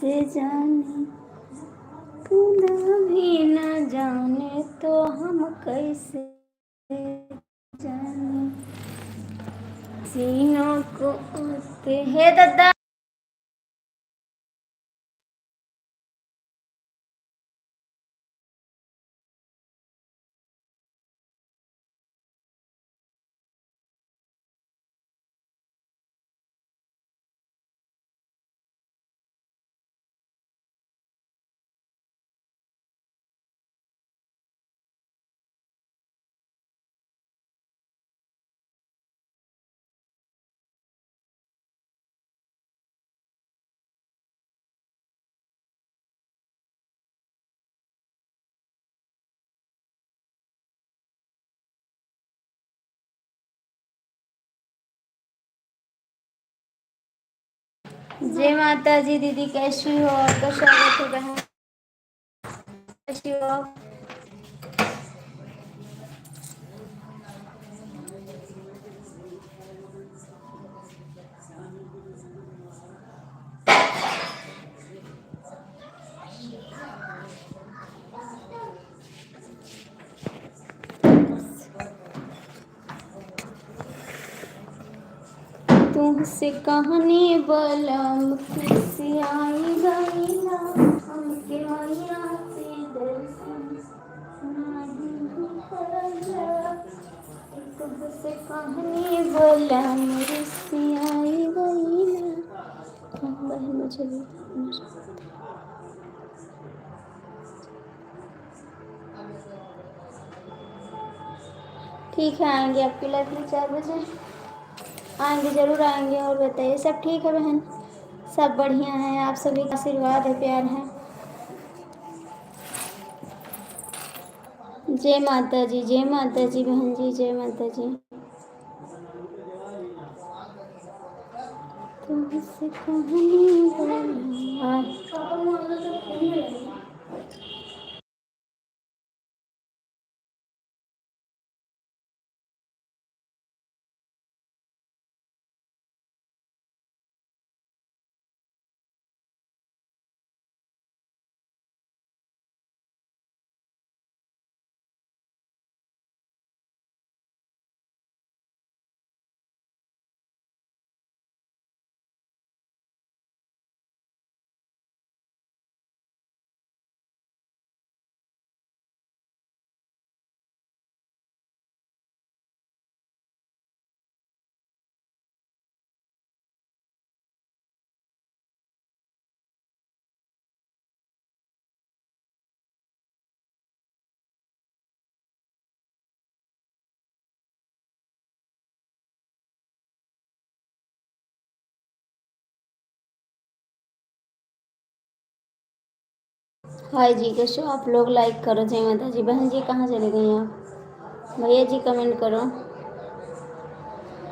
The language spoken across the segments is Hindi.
से जाने खुदा भी न जाने तो हम कैसे जाने सीनों को आते हे दादा। जय माता जी दीदी, कैसी हो? आपका स्वागत है बहन, कैसी हो आप? तुमसे कहानी बलम किसी आई गई ना, हमके मैया से दर्शन तुमसे कहानी बलम किसी आई गई ना। बहन मुझे भी ठीक है, आएंगे आपकी लाइफ में 4 बजे आएंगे, ज़रूर आएंगे। और बताइए, सब ठीक है बहन? सब बढ़िया है, आप सभी का आशीर्वाद है, प्यार है। जय माता जी, जय माता जी बहन जी, जय माता जी। तुमसे कहानी बोलूं हाय जी, कैसे हो आप लोग? लाइक करो। जय माता जी बहन जी, कहाँ चले गई आप? भैया जी कमेंट करो,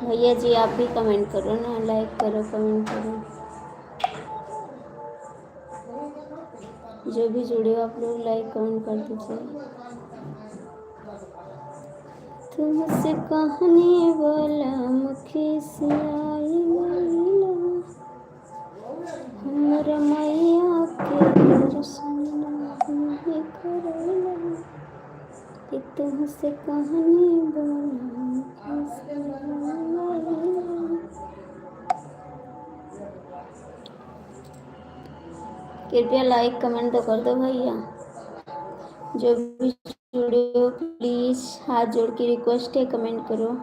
भैया जी आप भी कमेंट करो ना, लाइक करो, कमेंट करो। जो भी जुड़े हो आप लोग लाइक कमेंट कर दीजिए। तुमसे कहानी बोला मुखी सियाई गईला, हमर मैया के दर्शन नहीं करैला। कि तुमसे कहानी बोला मुखी सियाई गईला। कृपया लाइक कमेंट तो कर दो भैया। जो भी जुड़े हो प्लीज़ हाथ जोड़ के रिक्वेस्ट है, कमेंट करो।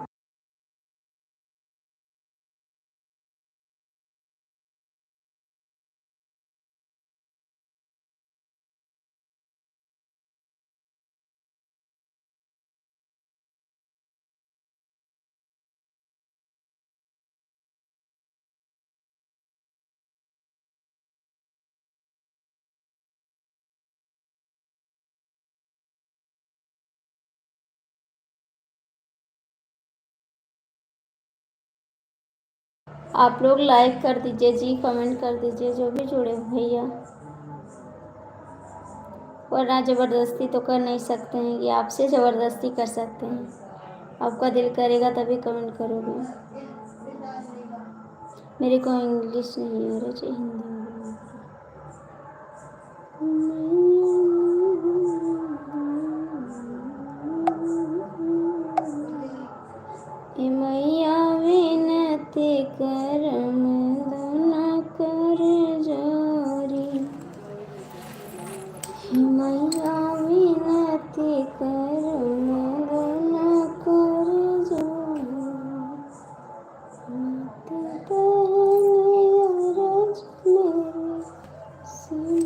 आप लोग लाइक कर दीजिए जी, कमेंट कर दीजिए जो भी जुड़े हो भैया। वरना ज़बरदस्ती तो कर नहीं सकते हैं कि आपसे ज़बरदस्ती कर सकते हैं। आपका दिल करेगा तभी कमेंट करोगे। मेरे को इंग्लिश नहीं आ रहा चाहिए, हिंदी में। मैया विनती करो मगन कर जो मत पहले अरज मेरी सुन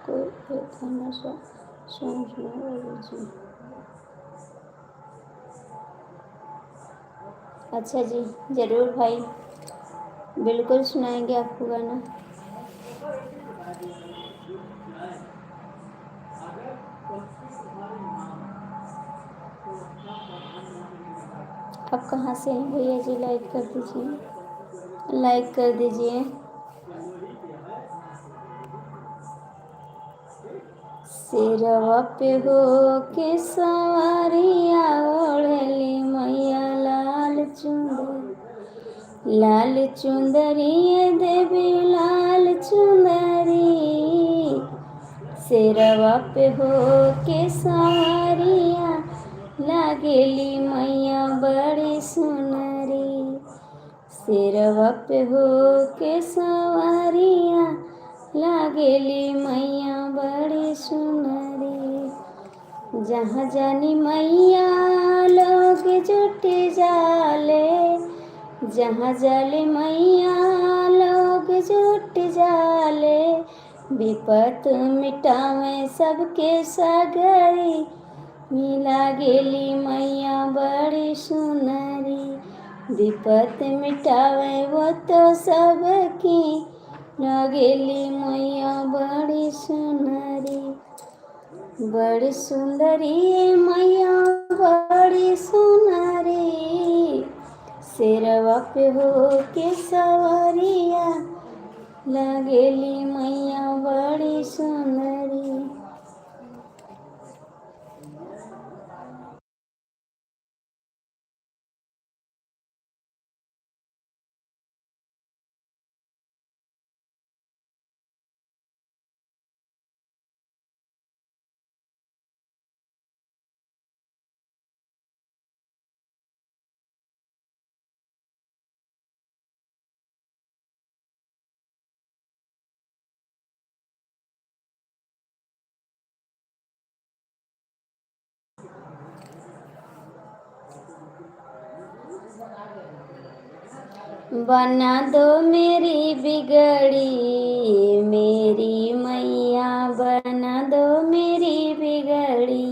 कोई खाना जी। अच्छा जी, ज़रूर भाई, बिल्कुल सुनाएंगे आपको गाना। आप कहाँ से हैं भैया जी? लाइक कर दीजिए, लाइक कर दीजिए। सिरवा पे हो के सवारिया ओढ़ली मैया लाल चुंदरी देवी लाल चुंदरी। सिरवा पे हो के सवारिया लागेली मैया बड़ी सुनरी। सिरवा पे हो के सवारिया लागेली मैया बड़ी सुनरी। जहाँ जानी मैया लोग जुट जाले, जहाँ जाले मैया लोग जुट जाले। विपत मिटावे सबके सागरी, मिला गेली मैया बड़ी सुनरी। विपत मिटावे वो तो सबकी, लगेली मैया बड़ी सुनरी। बड़ी सुंदरी मैया बड़ी सुनरी। सिरवा पे हो के सवारिया लगेली मैया बड़ी सुनरी। बना दो मेरी बिगड़ी मेरी मैया, बना दो मेरी बिगड़ी।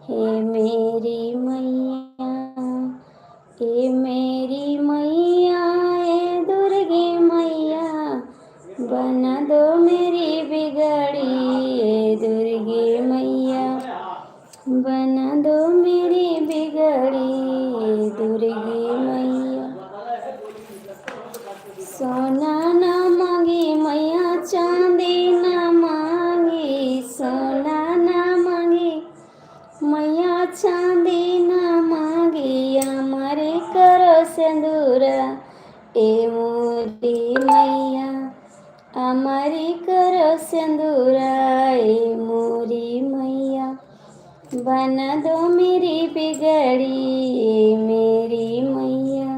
हे मेरी मैया, हे मेरी मैया, हे दुर्गे मैया, बना दो मेरी बिगड़ी। हे दुर्गे मैया, बना दो मेरी बिगड़ी। हे दुर्गे मैया, सोना न मांगी मैया चांदी न मांगी। सोना न मांगी मैया चांदी न मांगी। हमारे करो सिंदूरा ए मोरी मैया, हमारी करो सिंदूरा ए मोरी मैया। बना दो मेरी बिगड़ी ए मेरी मैया,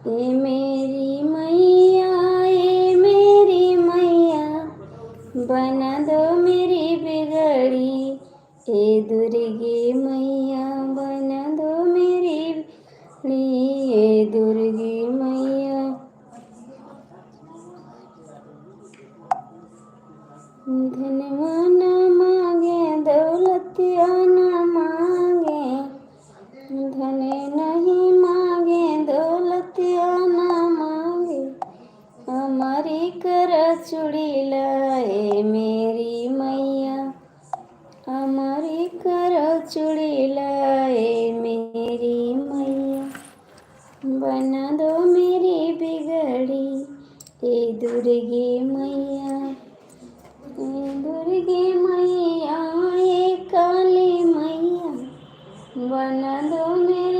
ए मेरी मैया, ए मेरी मैया, बना दो मेरी बिगड़ी। ए दुर्गे मैया, बना दो मेरी बिगड़ी। ए दुर्गे मैया, धनवा न मांगे दौलतिया न मांगे, धने नहीं मांगे दौलतिया न मांगे। हमारी कर चूड़ी लाए मेरी मैया, हमारी कर चूड़ी लाए मेरी मैया। बना दो मेरी बिगड़ी ए दुर्गे मैया, ए दुर्गे मैया, ए काली मैया, बना दो मेरी